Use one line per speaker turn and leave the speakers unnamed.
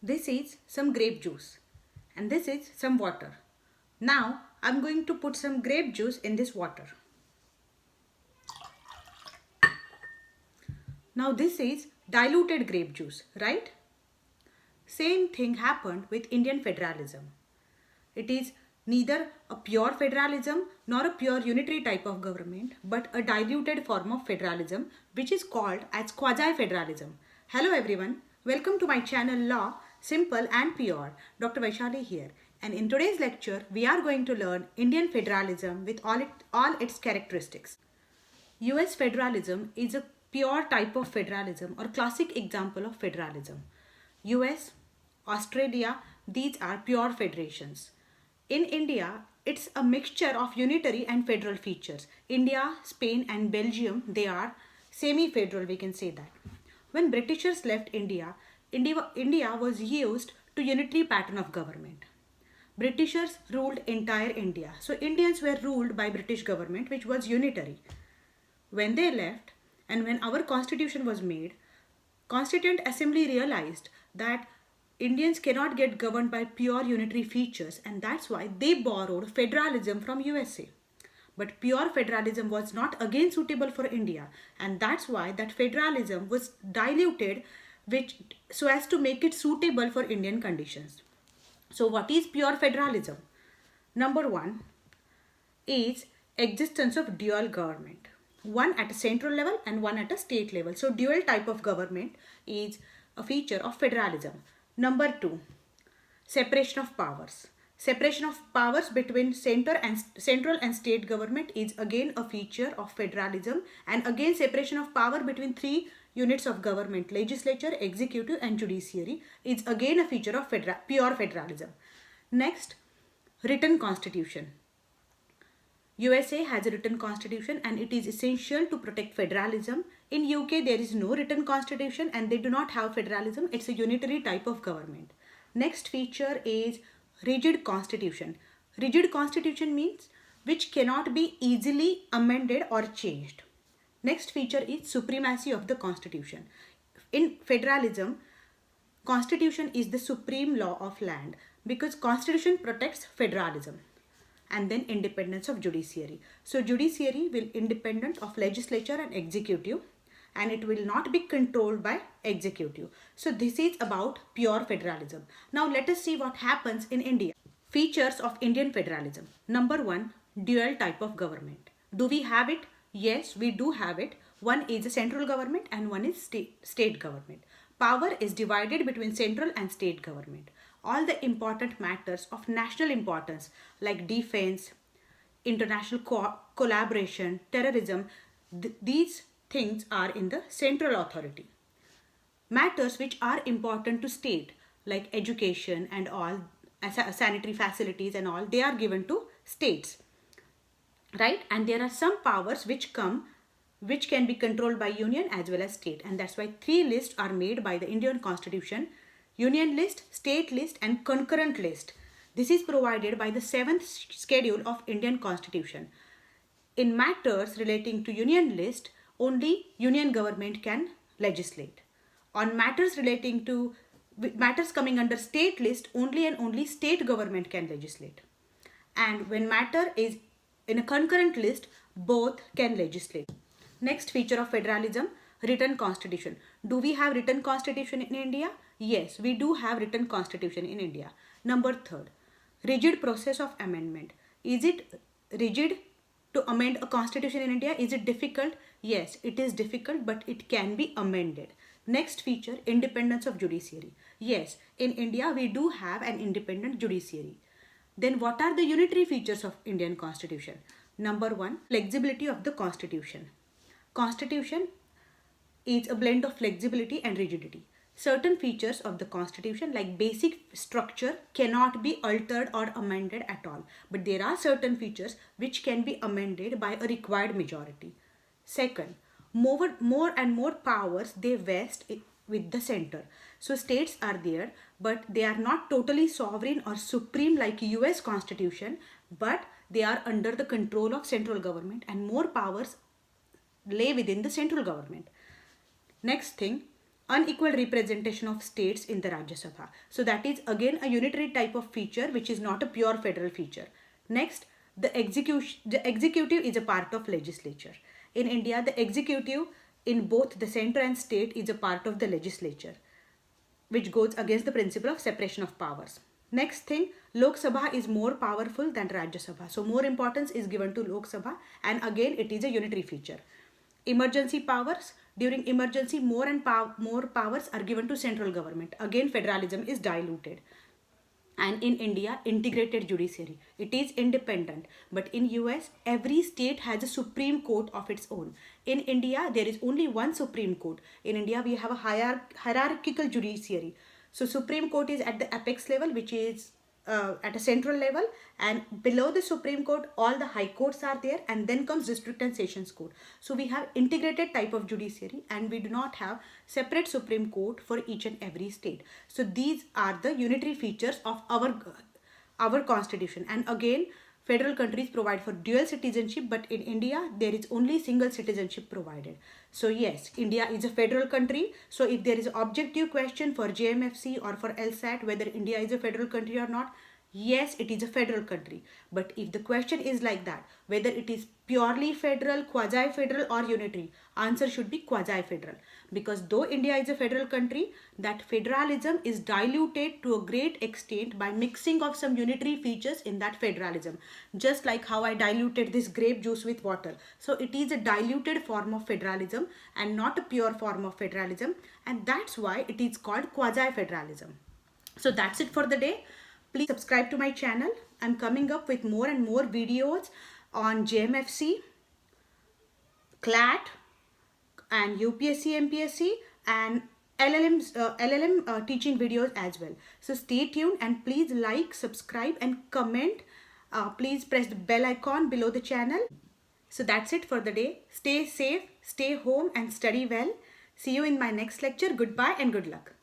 This is some grape juice and this is some water. Now I'm going to put some grape juice in this water. Now this is diluted grape juice, right? Same thing happened with Indian federalism. It is neither a pure federalism nor a pure unitary type of government, but a diluted form of federalism which is called as quasi-federalism. Hello everyone, welcome to my channel Law, Simple and Pure. Dr. Vaishali here. And in today's lecture, we are going to learn Indian federalism with all its characteristics. US federalism is a pure type of federalism or classic example of federalism. US, Australia, these are pure federations. In India, it's a mixture of unitary and federal features. India, Spain and Belgium, they are semi-federal, we can say that. When Britishers left India, India was used to unitary pattern of government. Britishers ruled entire India. So Indians were ruled by British government which was unitary. When they left and when our constitution was made, Constituent Assembly realized that Indians cannot get governed by pure unitary features, and that's why they borrowed federalism from USA. But pure federalism was not again suitable for India, and that's why that federalism was diluted so as to make it suitable for Indian conditions. So what is pure federalism? Number one is existence of dual government. One at a central level and one at a state level. So dual type of government is a feature of federalism. Number two, separation of powers. Separation of powers between central and state government is again a feature of federalism, and again separation of power between three units of government, legislature, executive and judiciary, is again a feature of pure federalism. Next, written constitution. USA has a written constitution and it is essential to protect federalism. In UK there is no written constitution and they do not have federalism. It's a unitary type of government. Next feature is rigid constitution. Rigid constitution means which cannot be easily amended or changed. Next feature is supremacy of the constitution. In federalism, constitution is the supreme law of land because constitution protects federalism. And then independence of judiciary. So judiciary will independent of legislature and executive, and it will not be controlled by executive. So this is about pure federalism. Now let us see what happens in India. Features of Indian federalism. Number one, dual type of government. Do we have it? Yes, we do have it. One is a central government and one is state government. Power is divided between central and state government. All the important matters of national importance like defense, international collaboration, terrorism, these things are in the central authority. Matters which are important to state like education and all, sanitary facilities and all, they are given to states, right? And there are some powers which can be controlled by union as well as state, and that's why three lists are made by the Indian Constitution: Union list, state list and concurrent list. This is provided by the 7th schedule of Indian Constitution. In matters relating to union list, only union government can legislate. On matters coming under state list, only and only state government can legislate. And when matter is in a concurrent list, both can legislate. Next feature of federalism, written constitution. Do we have written constitution in India? Yes, we do have written constitution in India. Number third, rigid process of amendment. Is it rigid to amend a constitution in India? Is it difficult? Yes, it is difficult, but it can be amended. Next feature, independence of judiciary. Yes, in India we do have an independent judiciary. Then what are the unitary features of Indian constitution? Number one, flexibility of the constitution. Constitution is a blend of flexibility and rigidity. Certain features of the constitution like basic structure cannot be altered or amended at all. But there are certain features which can be amended by a required majority. Second, more and more powers they vest with the center. So states are there, but they are not totally sovereign or supreme like US Constitution, but they are under the control of central government and more powers lay within the central government. Next thing, unequal representation of states in the Rajya Sabha. So that is again a unitary type of feature which is not a pure federal feature. Next, the executive is a part of legislature. In India, the executive in both the center and state is a part of the legislature, which goes against the principle of separation of powers. Next thing, Lok Sabha is more powerful than Rajya Sabha. So more importance is given to Lok Sabha, and again it is a unitary feature. Emergency powers, during emergency more powers are given to central government. Again federalism is diluted. And in India, integrated judiciary. It is independent. But in US, every state has a Supreme Court of its own. In India, there is only one Supreme Court. In India, we have a hierarchical judiciary. So Supreme Court is at the apex level, which is at a central level, and below the Supreme Court all the high courts are there, and then comes district and sessions court. So we have integrated type of judiciary, and we do not have separate Supreme Court for each and every state. So these are the unitary features of our constitution. And again, federal countries provide for dual citizenship, but in India there is only single citizenship provided. So yes, India is a federal country. So if there is an objective question for JMFC or for LSAT whether India is a federal country or not, yes, it is a federal country. But if the question is like that, whether it is purely federal, quasi-federal or unitary, answer should be quasi-federal. Because though India is a federal country, that federalism is diluted to a great extent by mixing of some unitary features in that federalism. Just like how I diluted this grape juice with water. So it is a diluted form of federalism and not a pure form of federalism. And that's why it is called quasi-federalism. So that's it for the day. Please subscribe to my channel. I'm coming up with more and more videos on JMFC, CLAT and UPSC, MPSC and LLM teaching videos as well. So stay tuned and please like, subscribe and comment. Please press the bell icon below the channel. So that's it for the day. Stay safe, stay home and study well. See you in my next lecture. Goodbye and good luck.